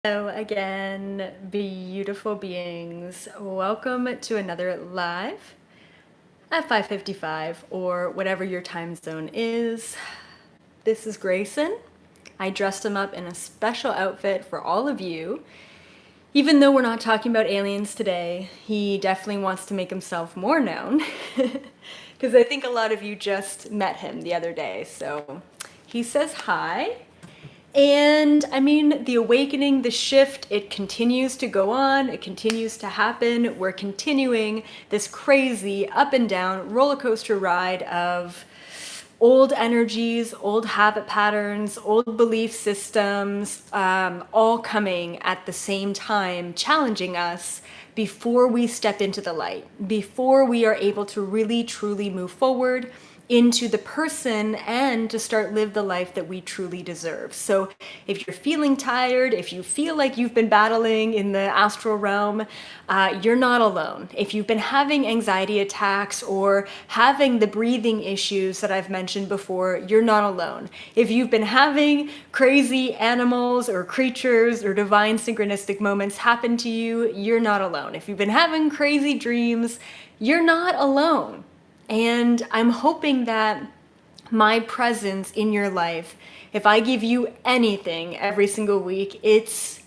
Hello again, beautiful beings. Welcome to another live at 5:55 or whatever your time zone is. This is Grayson. I dressed him up in a special outfit for all of you. Even though we're not talking about aliens today, he definitely wants to make himself more known because I think a lot of you just met him the other day. So he says hi. And I mean, the awakening, the shift, it continues to go on. It continues to happen. We're continuing this crazy up and down roller coaster ride of old energies, old habit patterns, old belief systems, all coming at the same time, challenging us before we step into the light, before we are able to really, truly move forward into the person and to start live the life that we truly deserve. So if you're feeling tired, if you feel like you've been battling in the astral realm, you're not alone. If you've been having anxiety attacks or having the breathing issues that I've mentioned before, you're not alone. If you've been having crazy animals or creatures or divine synchronistic moments happen to you, you're not alone. If you've been having crazy dreams, you're not alone. And I'm hoping that my presence in your life, if I give you anything every single week, it's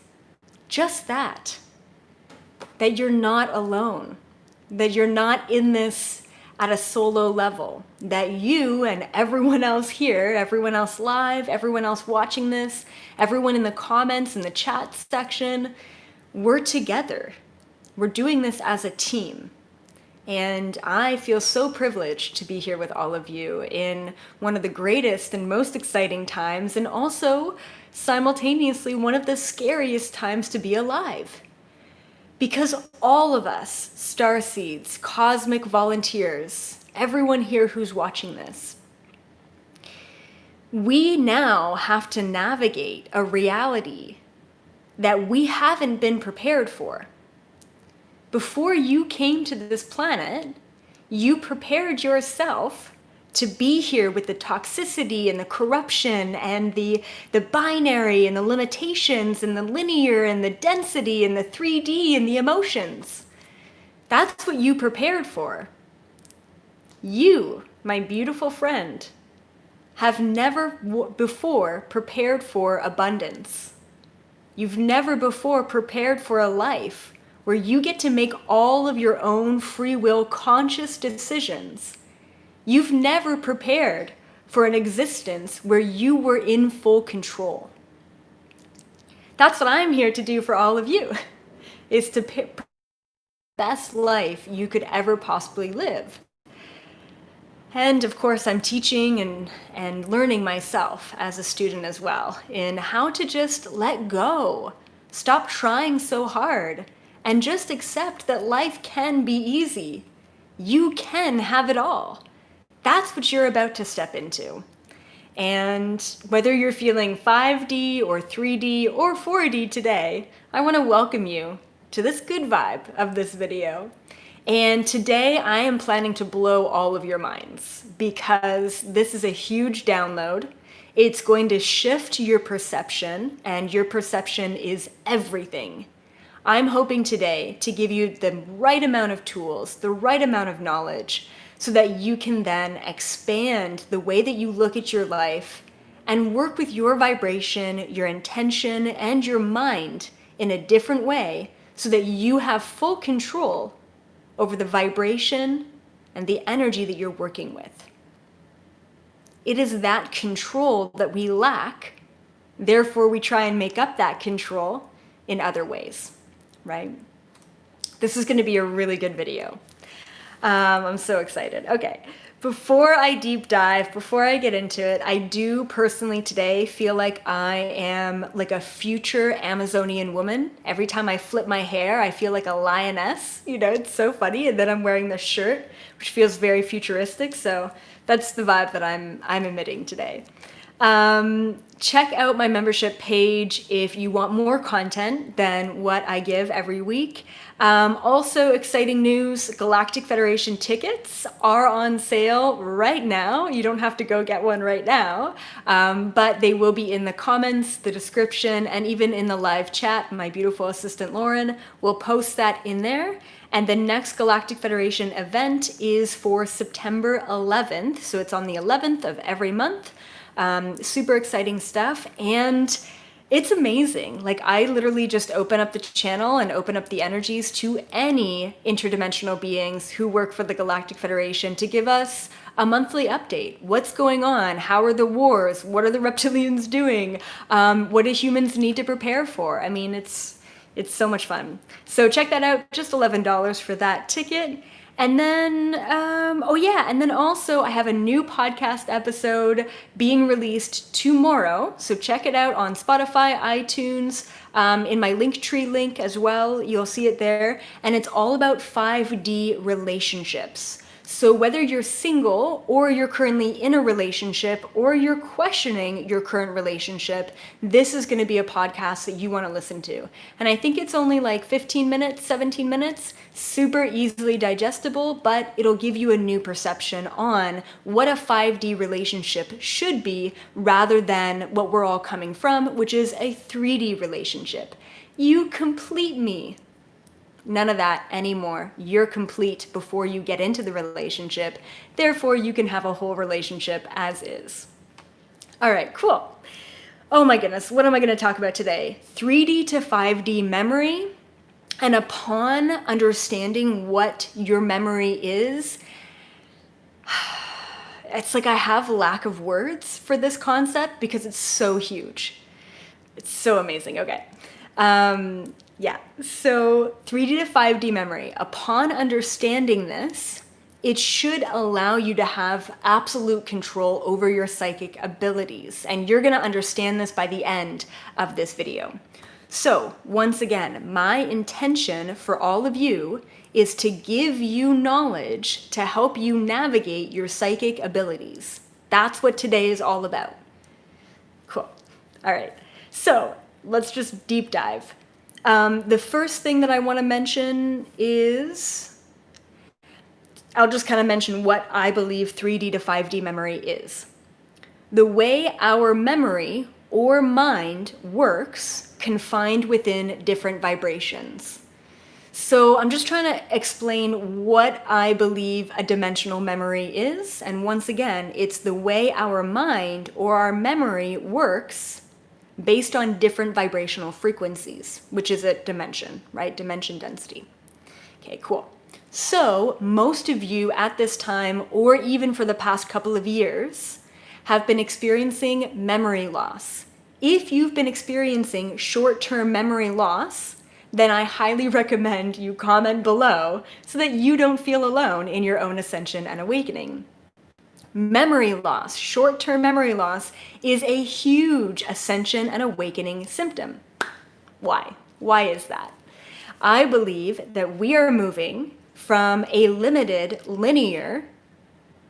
just that you're not alone, that you're not in this at a solo level, that you and everyone else here, everyone else live, everyone else watching this, everyone in the comments, in the chat section, we're together. We're doing this as a team. And I feel so privileged to be here with all of you in one of the greatest and most exciting times, and also simultaneously one of the scariest times to be alive. Because all of us, starseeds, cosmic volunteers, everyone here who's watching this, we now have to navigate a reality that we haven't been prepared for. Before you came to this planet, you prepared yourself to be here with the toxicity and the corruption and the binary and the limitations and the linear and the density and the 3D and the emotions. That's what you prepared for. You, my beautiful friend, have never before prepared for abundance. You've never before prepared for a life where you get to make all of your own free will conscious decisions. You've never prepared for an existence where you were in full control. That's what I'm here to do for all of you, is to pick the best life you could ever possibly live. And of course, I'm teaching and learning myself as a student as well in how to just let go, stop trying so hard, and just accept that life can be easy. You can have it all. That's what you're about to step into. And whether you're feeling 5D or 3D or 4D today, I want to welcome you to this good vibe of this video. And today I am planning to blow all of your minds because this is a huge download. It's going to shift your perception, and your perception is everything. I'm hoping today to give you the right amount of tools, the right amount of knowledge, so that you can then expand the way that you look at your life and work with your vibration, your intention, and your mind in a different way so that you have full control over the vibration and the energy that you're working with. It is that control that we lack, therefore we try and make up that control in other ways. Right? This is going to be a really good video. I'm so excited. Okay, before I deep dive, before I get into it, I do personally today feel like I am like a future Amazonian woman. Every time I flip my hair, I feel like a lioness. You know, it's so funny. And then I'm wearing this shirt, which feels very futuristic. So that's the vibe that I'm emitting today. Check out my membership page if you want more content than what I give every week. Also, exciting news, Galactic Federation tickets are on sale right now. You don't have to go get one right now, but they will be in the comments, the description, and even in the live chat. My beautiful assistant Lauren will post that in there. And the next Galactic Federation event is for September 11th. So it's on the 11th of every month. Super exciting stuff. And it's amazing. Like, I literally just open up the channel and open up the energies to any interdimensional beings who work for the Galactic Federation to give us a monthly update. What's going on? How are the wars? What are the reptilians doing? What do humans need to prepare for? I mean, it's so much fun. So check that out, just $11 for that ticket. And then, and then also I have a new podcast episode being released tomorrow. So check it out on Spotify, iTunes, in my Linktree link as well. You'll see it there. And it's all about 5D relationships. So whether you're single or you're currently in a relationship or you're questioning your current relationship, this is going to be a podcast that you want to listen to. And I think it's only like 15 minutes, 17 minutes, super easily digestible, but it'll give you a new perception on what a 5D relationship should be rather than what we're all coming from, which is a 3D relationship. You complete me. None of that anymore. You're complete before you get into the relationship. Therefore, you can have a whole relationship as is. All right, cool. Oh my goodness, what am I going to talk about today? 3D to 5D memory. And upon understanding what your memory is, it's like I have lack of words for this concept because it's so huge. It's so amazing. Okay. So 3D to 5D memory, upon understanding this, it should allow you to have absolute control over your psychic abilities. And you're going to understand this by the end of this video. So once again, my intention for all of you is to give you knowledge to help you navigate your psychic abilities. That's what today is all about. Cool. All right. So let's just deep dive. The first thing that I want to mention is, I'll just kind of mention what I believe 3D to 5D memory is. The way our memory or mind works confined within different vibrations. So I'm just trying to explain what I believe a dimensional memory is. And once again, it's the way our mind or our memory works based on different vibrational frequencies, which is a dimension, right? Dimension density. Okay, cool. So most of you at this time, or even for the past couple of years, have been experiencing memory loss. If you've been experiencing short-term memory loss, then I highly recommend you comment below so that you don't feel alone in your own ascension and awakening. Memory loss, short-term memory loss, is a huge ascension and awakening symptom. Why? Why is that? I believe that we are moving from a limited, linear,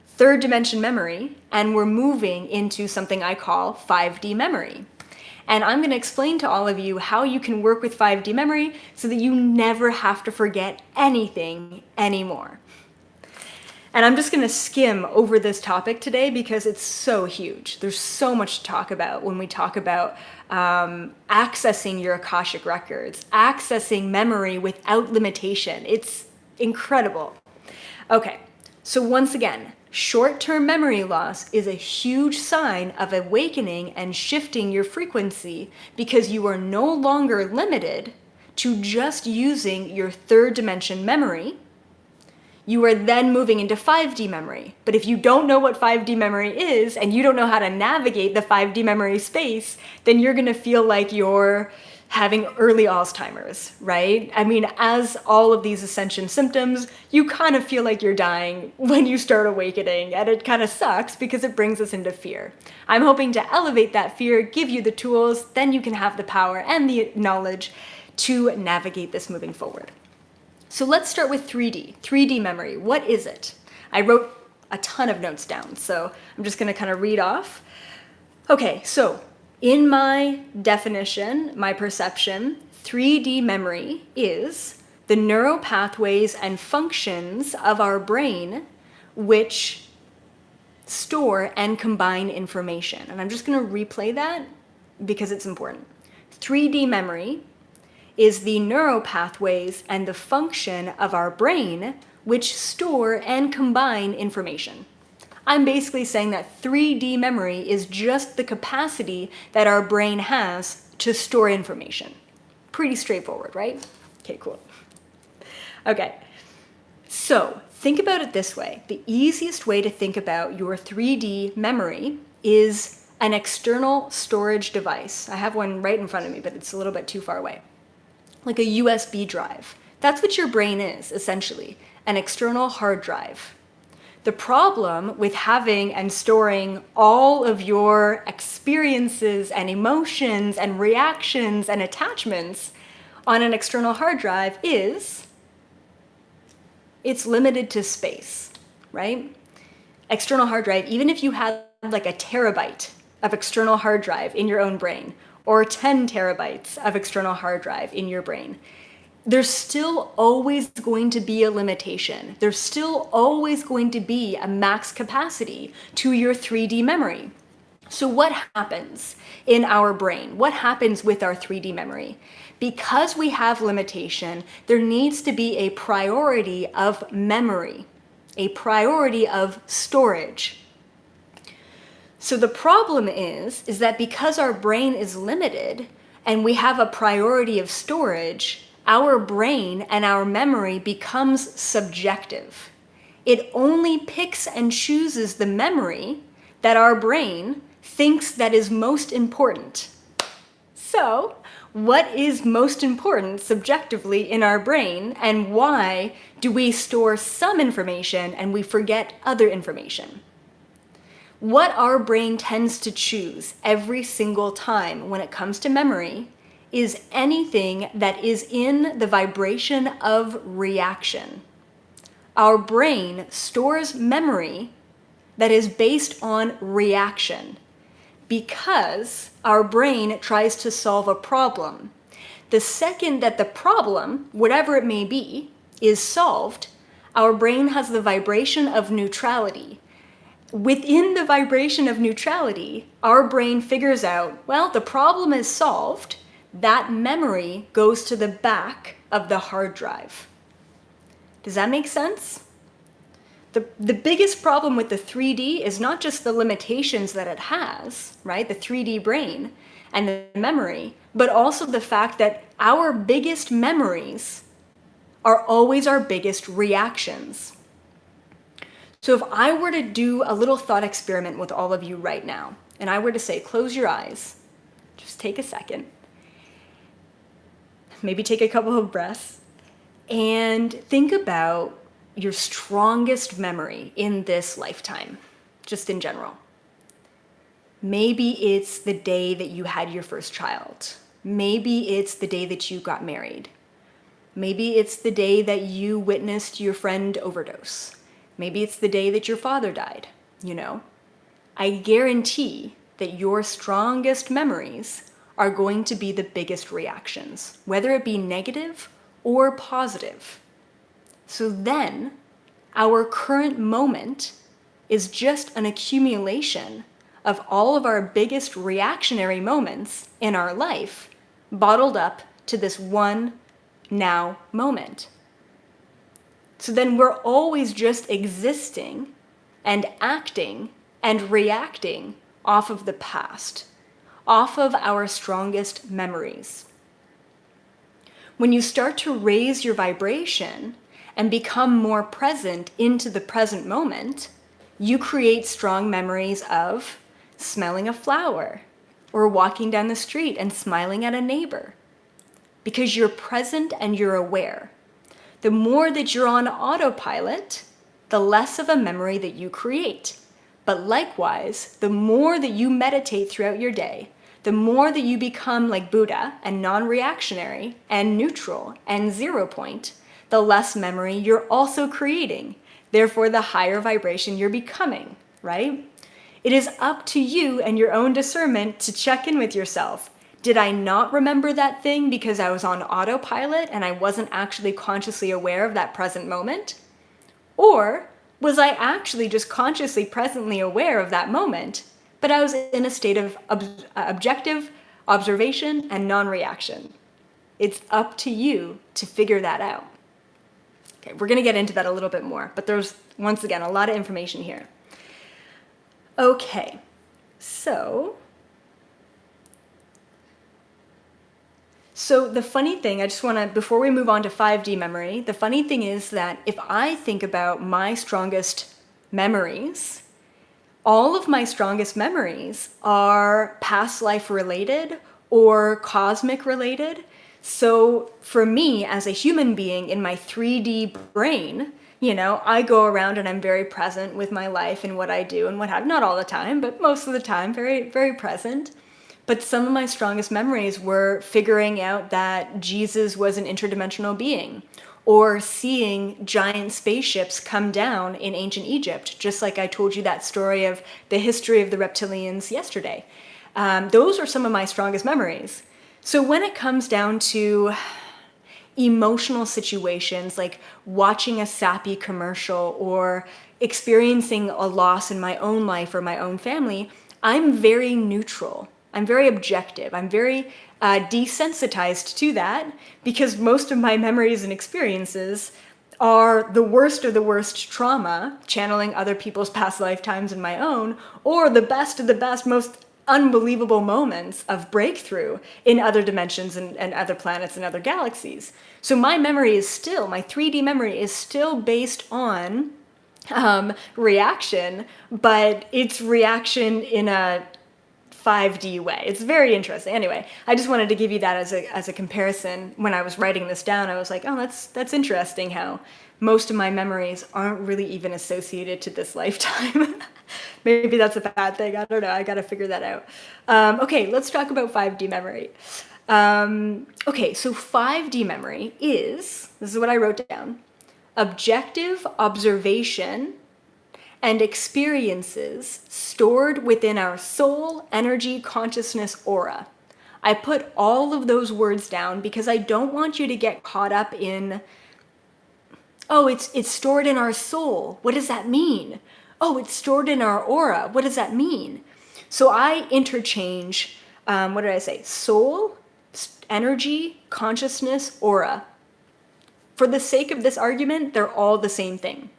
third dimension memory, and we're moving into something I call 5D memory. And I'm going to explain to all of you how you can work with 5D memory so that you never have to forget anything anymore. And I'm just going to skim over this topic today because it's so huge. There's so much to talk about when we talk about accessing your Akashic records, accessing memory without limitation. It's incredible. Okay, so once again, short-term memory loss is a huge sign of awakening and shifting your frequency because you are no longer limited to just using your third dimension memory. You are then moving into 5D memory. But if you don't know what 5D memory is and you don't know how to navigate the 5D memory space, then you're going to feel like you're having early Alzheimer's, right? I mean, as all of these ascension symptoms, you kind of feel like you're dying when you start awakening, and it kind of sucks because it brings us into fear. I'm hoping to elevate that fear, give you the tools, then you can have the power and the knowledge to navigate this moving forward. So let's start with 3D memory. What is it? I wrote a ton of notes down, so I'm just going to kind of read off. Okay, so in my definition, my perception, 3D memory is the neural pathways and functions of our brain which store and combine information. And I'm just going to replay that because it's important. 3D memory is the neural pathways and the function of our brain which store and combine information. I'm basically saying that 3D memory is just the capacity that our brain has to store information. Pretty straightforward, right? Okay, cool. Okay, so think about it this way. The easiest way to think about your 3D memory is an external storage device. I have one right in front of me, but it's a little bit too far away. Like a USB drive. That's what your brain is, essentially, an external hard drive. The problem with having and storing all of your experiences and emotions and reactions and attachments on an external hard drive is it's limited to space, right? External hard drive, even if you had like a terabyte of external hard drive in your own brain, or 10 terabytes of external hard drive in your brain, there's still always going to be a limitation. There's still always going to be a max capacity to your 3D memory. So what happens in our brain? What happens with our 3D memory? Because we have limitation, there needs to be a priority of memory, a priority of storage. So the problem is that because our brain is limited and we have a priority of storage, our brain and our memory becomes subjective. It only picks and chooses the memory that our brain thinks that is most important. So, what is most important subjectively in our brain, and why do we store some information and we forget other information? What our brain tends to choose every single time when it comes to memory is anything that is in the vibration of reaction. Our brain stores memory that is based on reaction because our brain tries to solve a problem. The second that the problem, whatever it may be, is solved, our brain has the vibration of neutrality. Within the vibration of neutrality, our brain figures out, well, the problem is solved. That memory goes to the back of the hard drive. Does that make sense? The biggest problem with the 3D is not just the limitations that it has, right? The 3D brain and the memory, but also the fact that our biggest memories are always our biggest reactions. So if I were to do a little thought experiment with all of you right now, and I were to say, close your eyes, just take a second, maybe take a couple of breaths, and think about your strongest memory in this lifetime, just in general. Maybe it's the day that you had your first child. Maybe it's the day that you got married. Maybe it's the day that you witnessed your friend overdose. Maybe it's the day that your father died, you know. I guarantee that your strongest memories are going to be the biggest reactions, whether it be negative or positive. So then, our current moment is just an accumulation of all of our biggest reactionary moments in our life bottled up to this one now moment. So then we're always just existing and acting and reacting off of the past, off of our strongest memories. When you start to raise your vibration and become more present into the present moment, you create strong memories of smelling a flower or walking down the street and smiling at a neighbor, because you're present and you're aware. The more that you're on autopilot, the less of a memory that you create. But likewise, the more that you meditate throughout your day, the more that you become like Buddha and non-reactionary and neutral and 0 point, the less memory you're also creating. Therefore, the higher vibration you're becoming, right? It is up to you and your own discernment to check in with yourself. Did I not remember that thing because I was on autopilot and I wasn't actually consciously aware of that present moment? Or was I actually just consciously presently aware of that moment, but I was in a state of objective observation and non-reaction? It's up to you to figure that out. Okay, we're going to get into that a little bit more, but there's, once again, a lot of information here. Okay, so the funny thing, I just want to, before we move on to 5D memory, the funny thing is that if I think about my strongest memories, all of my strongest memories are past life related or cosmic related. So for me, as a human being in my 3D brain, you know, I go around and I'm very present with my life and what I do and what have, not all the time, but most of the time, very, very present. But some of my strongest memories were figuring out that Jesus was an interdimensional being, or seeing giant spaceships come down in ancient Egypt, just like I told you that story of the history of the reptilians yesterday. Those are some of my strongest memories. So when it comes down to emotional situations like watching a sappy commercial or experiencing a loss in my own life or my own family, I'm very neutral. I'm very objective. I'm very desensitized to that because most of my memories and experiences are the worst of the worst trauma, channeling other people's past lifetimes and my own, or the best of the best, most unbelievable moments of breakthrough in other dimensions and other planets and other galaxies. So my memory is still, my 3D memory is still based on reaction, but it's reaction in a 5D way. It's very interesting. Anyway, I just wanted to give you that as a comparison. When I was writing this down, I was like, oh, that's interesting how most of my memories aren't really even associated to this lifetime. Maybe that's a bad thing. I don't know. I got to figure that out. Okay, let's talk about 5D memory. Okay, so 5D memory is, this is what I wrote down, objective observation and experiences stored within our soul, energy, consciousness, aura. I put all of those words down because I don't want you to get caught up in, oh, it's stored in our soul. What does that mean? Oh, it's stored in our aura. What does that mean? So I interchange, what did I say? Soul, energy, consciousness, aura. For the sake of this argument, they're all the same thing.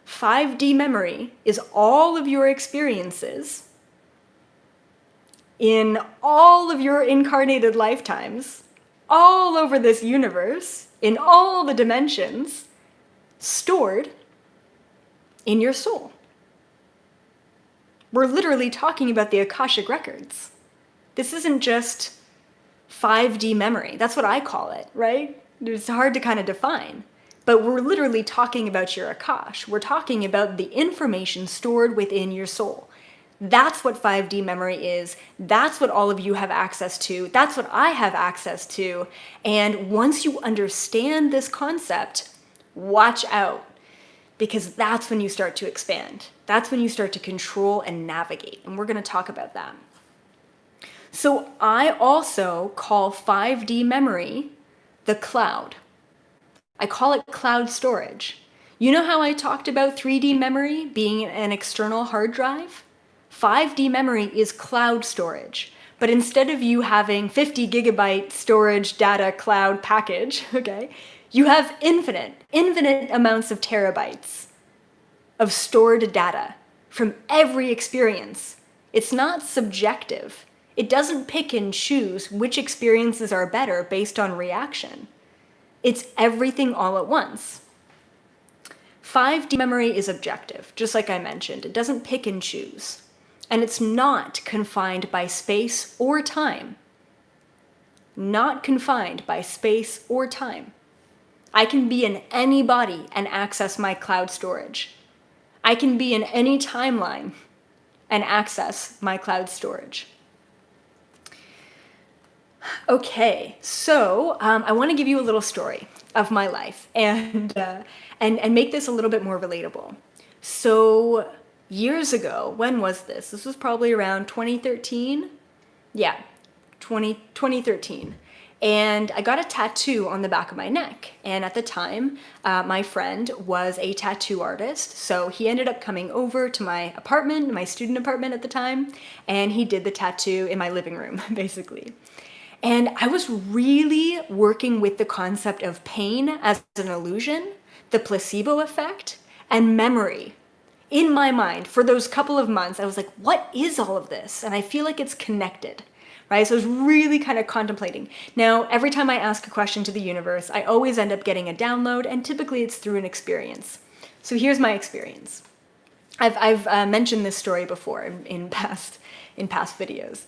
5D memory is all of your experiences in all of your incarnated lifetimes, all over this universe, in all the dimensions, stored in your soul. We're literally talking about the Akashic records. This isn't just 5D memory. That's what I call it, right? It's hard to kind of define. But we're literally talking about your Akash. We're talking about the information stored within your soul. That's what 5D memory is. That's what all of you have access to. That's what I have access to. And once you understand this concept, watch out, because that's when you start to expand. That's when you start to control and navigate. And we're going to talk about that. So I also call 5D memory the cloud. I call it cloud storage. You know how I talked about 3D memory being an external hard drive? 5D memory is cloud storage. But instead of you having 50 gigabyte storage data cloud package, okay, you have infinite amounts of terabytes of stored data from every experience. It's not subjective. It doesn't pick and choose which experiences are better based on reaction. It's everything all at once. 5D memory is objective, just like I mentioned. It doesn't pick and choose. And it's not confined by space or time. Not confined by space or time. I can be in any body and access my cloud storage. I can be in any timeline and access my cloud storage. Okay, so I want to give you a little story of my life and make this a little bit more relatable. So years ago. When was this? This was probably around 2013. Yeah, 2013. And I got a tattoo on the back of my neck. And at the time, my friend was a tattoo artist. So he ended up coming over to my apartment, my student apartment at the time, and he did the tattoo in my living room, basically. And I was really working with the concept of pain as an illusion, the placebo effect, and memory. In my mind, for those couple of months, I was like, what is all of this? And I feel like it's connected. Right? So I was really kind of contemplating. Now, every time I ask a question to the universe, I always end up getting a download, and typically it's through an experience. So here's my experience. I've mentioned this story before in past videos.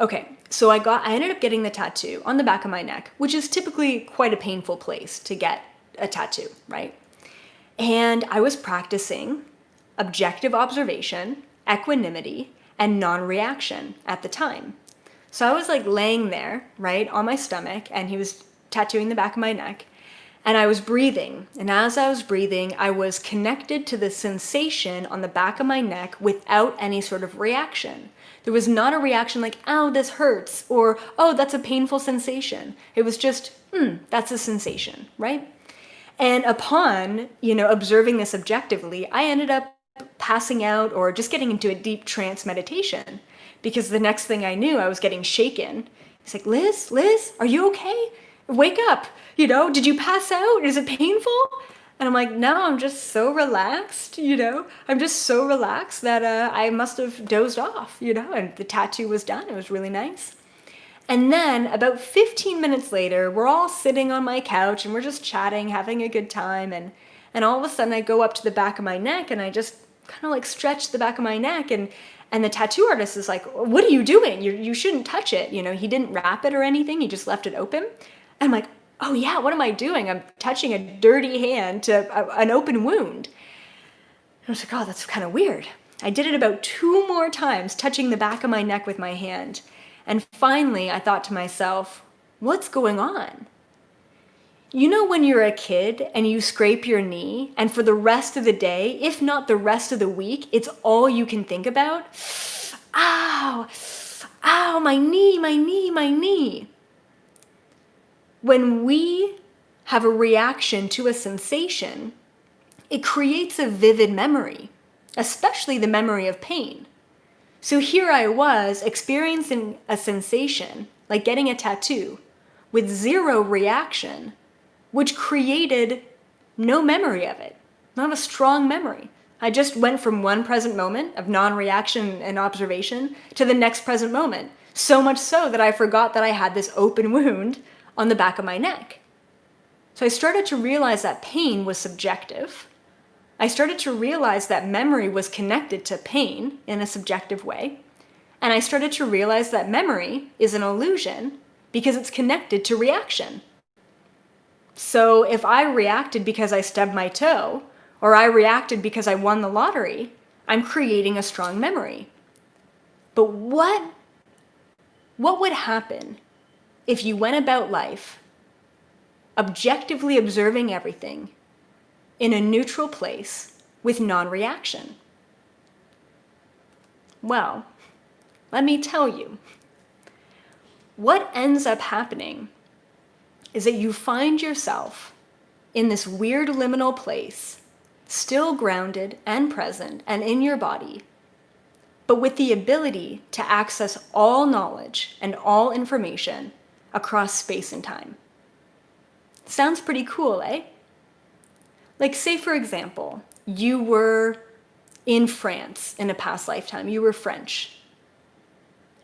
Okay, so I ended up getting the tattoo on the back of my neck, which is typically quite a painful place to get a tattoo, right? And I was practicing objective observation, equanimity, and non-reaction at the time. So I was like laying there, right, on my stomach, and he was tattooing the back of my neck, and I was breathing. And as I was breathing, I was connected to the sensation on the back of my neck without any sort of reaction. There was not a reaction like, ow, this hurts, or, oh, that's a painful sensation. It was just, that's a sensation, right? And upon, observing this objectively, I ended up passing out or just getting into a deep trance meditation. Because the next thing I knew, I was getting shaken. He's like, Liz, are you okay? Wake up. Did you pass out? Is it painful? And I'm like, no, I'm just so relaxed, I'm just so relaxed that I must have dozed off, and the tattoo was done. It was really nice. And then about 15 minutes later, we're all sitting on my couch and we're just chatting, having a good time. And all of a sudden I go up to the back of my neck and I just kind of like stretch the back of my neck, and the tattoo artist is like, what are you doing? You shouldn't touch it. He didn't wrap it or anything. He just left it open. And I'm like, oh yeah, what am I doing? I'm touching a dirty hand to an open wound. And I was like, oh, that's kind of weird. I did it about 2 more times, touching the back of my neck with my hand. And finally, I thought to myself, what's going on? When you're a kid and you scrape your knee, and for the rest of the day, if not the rest of the week, it's all you can think about? Ow, ow, my knee, my knee, my knee. When we have a reaction to a sensation, it creates a vivid memory, especially the memory of pain. So here I was experiencing a sensation, like getting a tattoo, with 0 reaction, which created no memory of it, not a strong memory. I just went from one present moment of non-reaction and observation to the next present moment, so much so that I forgot that I had this open wound on the back of my neck. So I started to realize that pain was subjective. I started to realize that memory was connected to pain in a subjective way. And I started to realize that memory is an illusion because it's connected to reaction. So if I reacted because I stubbed my toe, or I reacted because I won the lottery, I'm creating a strong memory. But what would happen if you went about life objectively observing everything in a neutral place with non-reaction? Well, let me tell you, what ends up happening is that you find yourself in this weird liminal place, still grounded and present and in your body, but with the ability to access all knowledge and all information across space and time. Sounds pretty cool, eh? Like, say for example, you were in France in a past lifetime, you were French,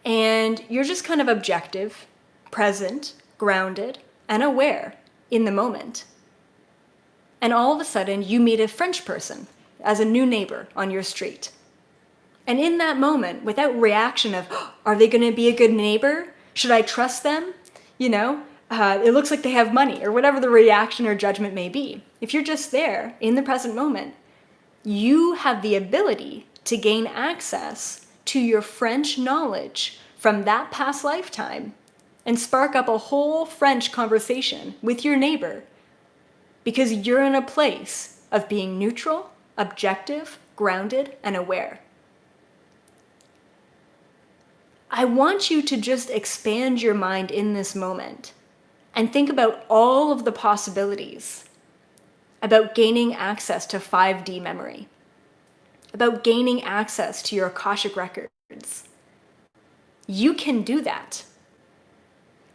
and you're just kind of objective, present, grounded, and aware in the moment. And all of a sudden, you meet a French person as a new neighbor on your street. And in that moment, without reaction of, oh, are they going to be a good neighbor? Should I trust them? It looks like they have money, or whatever the reaction or judgment may be. If you're just there in the present moment, you have the ability to gain access to your French knowledge from that past lifetime and spark up a whole French conversation with your neighbor, because you're in a place of being neutral, objective, grounded, and aware. I want you to just expand your mind in this moment and think about all of the possibilities about gaining access to 5D memory, about gaining access to your Akashic records. You can do that,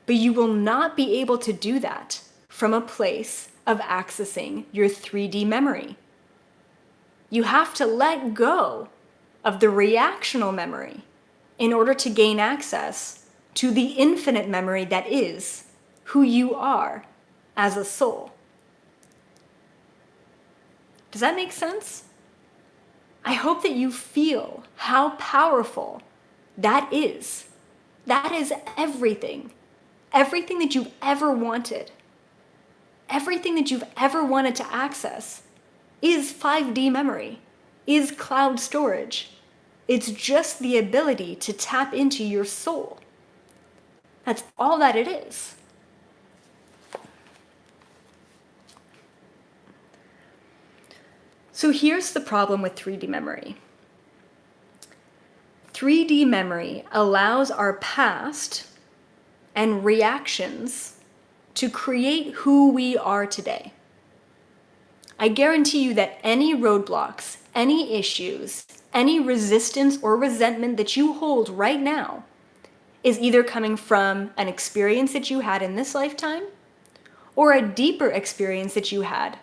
but you will not be able to do that from a place of accessing your 3D memory. You have to let go of the reactional memory in order to gain access to the infinite memory that is who you are as a soul. Does that make sense? I hope that you feel how powerful that is. That is everything. Everything that you've ever wanted. Everything that you've ever wanted to access is 5D memory, is cloud storage. It's just the ability to tap into your soul. That's all that it is. So here's the problem with 3D memory. 3D memory allows our past and reactions to create who we are today. I guarantee you that any roadblocks, any issues, any resistance or resentment that you hold right now is either coming from an experience that you had in this lifetime or a deeper experience that you had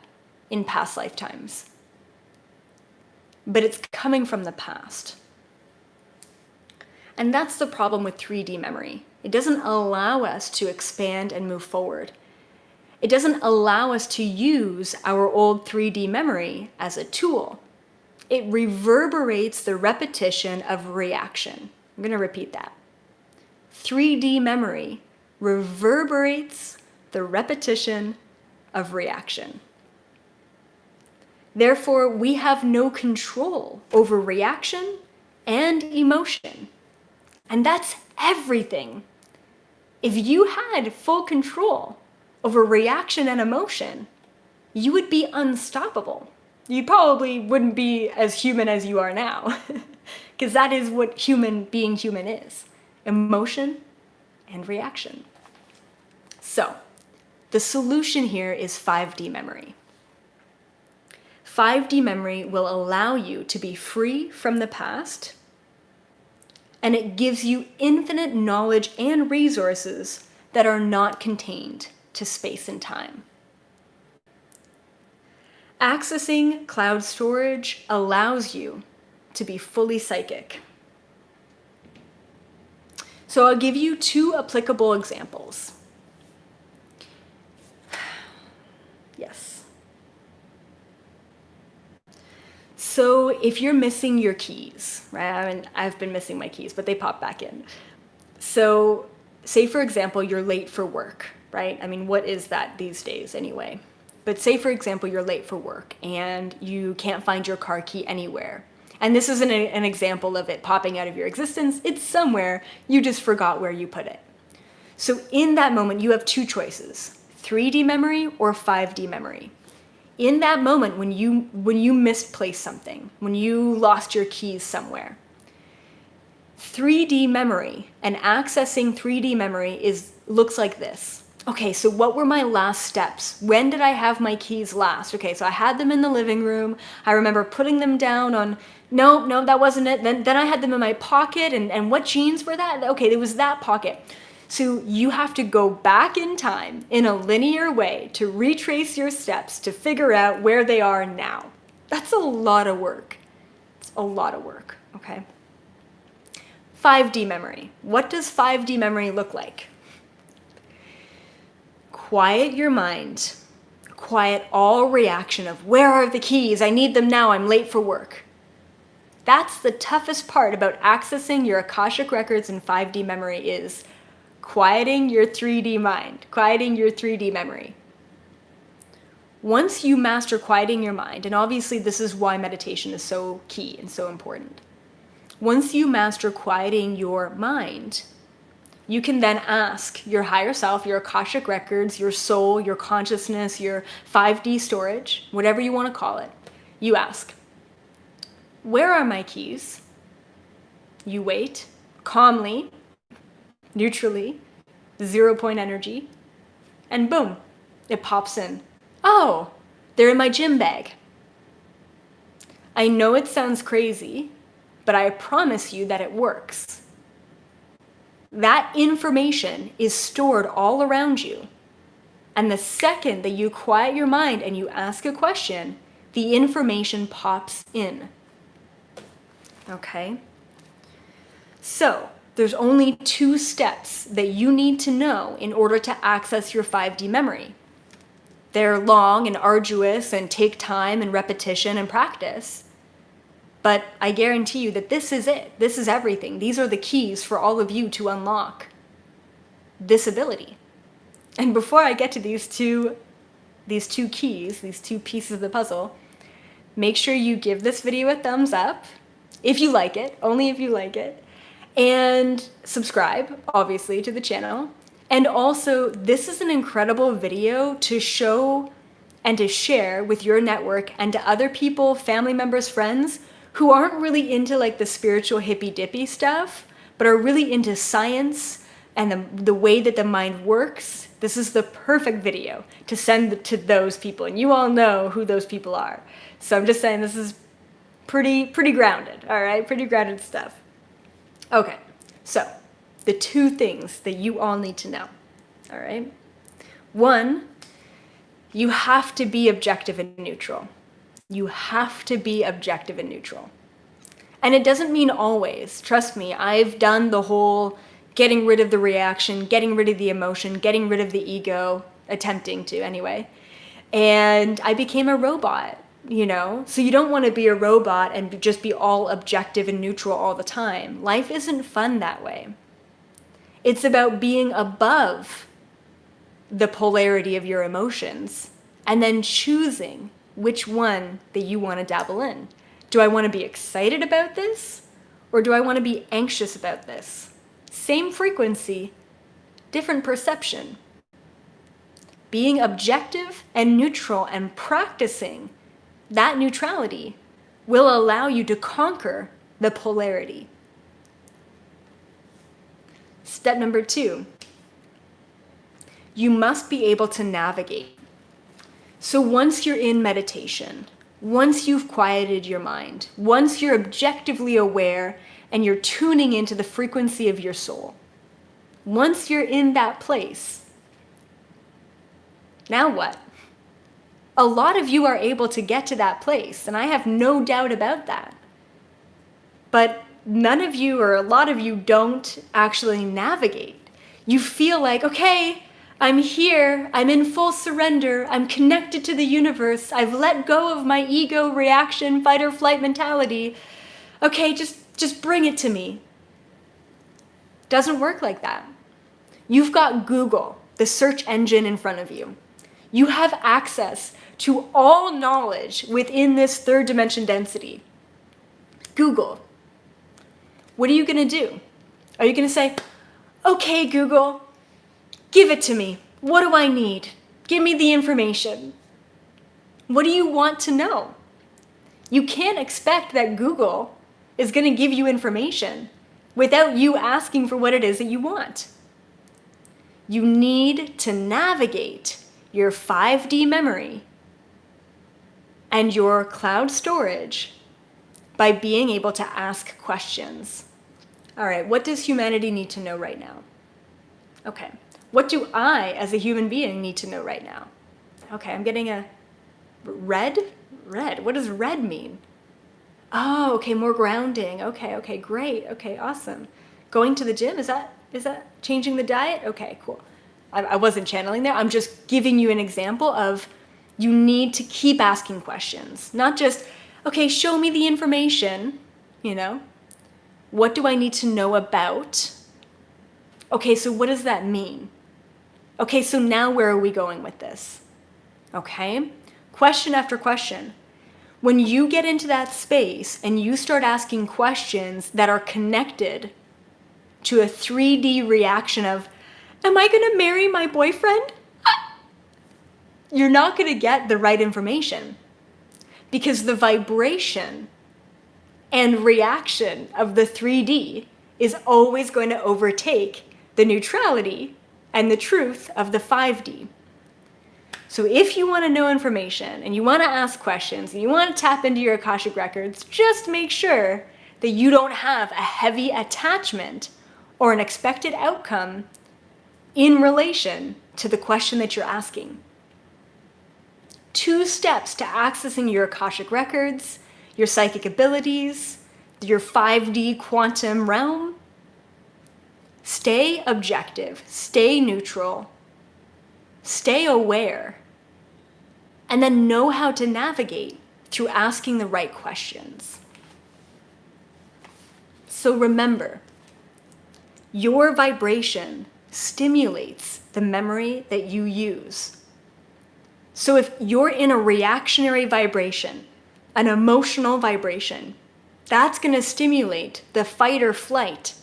in past lifetimes. But it's coming from the past. And that's the problem with 3D memory. It doesn't allow us to expand and move forward. It doesn't allow us to use our old 3D memory as a tool. It reverberates the repetition of reaction. I'm going to repeat that. 3D memory reverberates the repetition of reaction. Therefore, we have no control over reaction and emotion. And that's everything. If you had full control over reaction and emotion, you would be unstoppable. You probably wouldn't be as human as you are now, because that is what being human is: emotion and reaction. So, the solution here is 5D memory. 5D memory will allow you to be free from the past, and it gives you infinite knowledge and resources that are not contained to space and time. Accessing cloud storage allows you to be fully psychic. So I'll give you 2 applicable examples. Yes. So if you're missing your keys, right? I've been missing my keys, but they pop back in. So say, for example, you're late for work, right? What is that these days anyway? But say, for example, you're late for work and you can't find your car key anywhere. And this isn't an example of it popping out of your existence. It's somewhere. You just forgot where you put it. So in that moment, you have 2 choices: 3D memory or 5D memory. In that moment, when you misplaced something, when you lost your keys somewhere, 3D memory and accessing 3D memory looks like this. Okay, so what were my last steps? When did I have my keys last? Okay, so I had them in the living room. I remember putting them down on, no, that wasn't it. Then I had them in my pocket, and what jeans were that? Okay, it was that pocket. So you have to go back in time in a linear way to retrace your steps to figure out where they are now. That's a lot of work. It's a lot of work, okay? 5D memory. What does 5D memory look like? Quiet your mind. Quiet all reaction of, where are the keys? I need them now. I'm late for work. That's the toughest part about accessing your Akashic records in 5D memory, is quieting your 3D mind, quieting your 3D memory. Once you master quieting your mind, and obviously this is why meditation is so key and so important. Once you master quieting your mind, you can then ask your higher self, your Akashic records, your soul, your consciousness, your 5D storage, whatever you want to call it. You ask, where are my keys? You wait calmly, neutrally, 0 point energy, and boom, it pops in. Oh, they're in my gym bag. I know it sounds crazy, but I promise you that it works. That information is stored all around you. And the second that you quiet your mind and you ask a question, the information pops in. Okay? So, there's only 2 steps that you need to know in order to access your 5D memory. They're long and arduous and take time and repetition and practice. But I guarantee you that this is it. This is everything. These are the keys for all of you to unlock this ability. And before I get to these two keys, these 2 pieces of the puzzle, make sure you give this video a thumbs up if you like it, only if you like it, and subscribe, obviously, to the channel. And also, this is an incredible video to show and to share with your network and to other people, family members, friends, who aren't really into like the spiritual hippy-dippy stuff, but are really into science and the way that the mind works. This is the perfect video to send to those people, and you all know who those people are. So I'm just saying this is pretty grounded, all right? Pretty grounded stuff. Okay, so the 2 things that you all need to know, all right? 1, you have to be objective and neutral. You have to be objective and neutral. And it doesn't mean always. Trust me, I've done the whole getting rid of the reaction, getting rid of the emotion, getting rid of the ego, attempting to anyway. And I became a robot, you know? So you don't want to be a robot and just be all objective and neutral all the time. Life isn't fun that way. It's about being above the polarity of your emotions and then choosing which one that you want to dabble in. Do I want to be excited about this, or do I want to be anxious about this? Same frequency, different perception. Being objective and neutral and practicing that neutrality will allow you to conquer the polarity. Step number 2, you must be able to navigate. So once you're in meditation, once you've quieted your mind, once you're objectively aware and you're tuning into the frequency of your soul, once you're in that place, now what? A lot of you are able to get to that place, and I have no doubt about that. But none of you, or a lot of you, don't actually navigate. You feel like, okay, I'm here, I'm in full surrender, I'm connected to the universe, I've let go of my ego reaction, fight or flight mentality. Okay, just bring it to me. Doesn't work like that. You've got Google, the search engine, in front of you. You have access to all knowledge within this 3rd dimension density. Google. What are you going to do? Are you going to say, okay, Google, give it to me. What do I need? Give me the information. What do you want to know? You can't expect that Google is going to give you information without you asking for what it is that you want. You need to navigate your 5D memory and your cloud storage by being able to ask questions. All right, what does humanity need to know right now? Okay, what do I, as a human being, need to know right now? Okay, I'm getting a red. Red, what does red mean? Oh, okay, more grounding. Okay, great. Okay, awesome. Going to the gym, is that changing the diet? Okay, cool. I wasn't channeling there. I'm just giving you an example of you need to keep asking questions. Not just, okay, show me the information, you know? What do I need to know about? Okay, so what does that mean? Okay, so now where are we going with this? Okay? Question after question. When you get into that space and you start asking questions that are connected to a 3D reaction of, am I going to marry my boyfriend? You're not going to get the right information because the vibration and reaction of the 3D is always going to overtake the neutrality and the truth of the 5D. So if you want to know information and you want to ask questions and you want to tap into your Akashic records, just make sure that you don't have a heavy attachment or an expected outcome in relation to the question that you're asking. 2 steps to accessing your Akashic records, your psychic abilities, your 5D quantum realm. Stay objective, stay neutral, stay aware, and then know how to navigate through asking the right questions. So remember, your vibration stimulates the memory that you use. So if you're in a reactionary vibration, an emotional vibration, that's going to stimulate the fight or flight,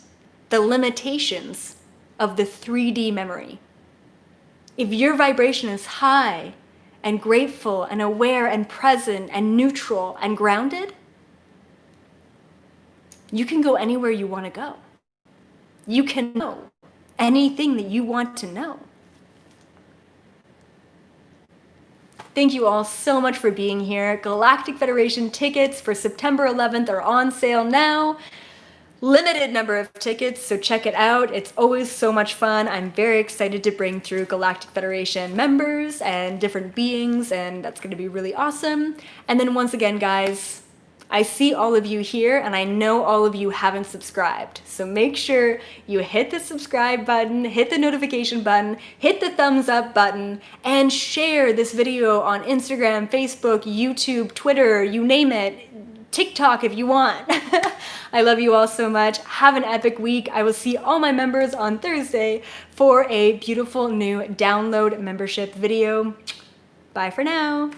the limitations of the 3D memory. If your vibration is high and grateful and aware and present and neutral and grounded, you can go anywhere you want to go. You can know anything that you want to know. Thank you all so much for being here. Galactic Federation tickets for September 11th are on sale now. Limited number of tickets, so check it out. It's always so much fun. I'm very excited to bring through Galactic Federation members and different beings, and that's going to be really awesome. And then once again, guys, I see all of you here, and I know all of you haven't subscribed. So make sure you hit the subscribe button, hit the notification button, hit the thumbs up button, and share this video on Instagram, Facebook, YouTube, Twitter, you name it. TikTok if you want. I love you all so much. Have an epic week. I will see all my members on Thursday for a beautiful new download membership video. Bye for now.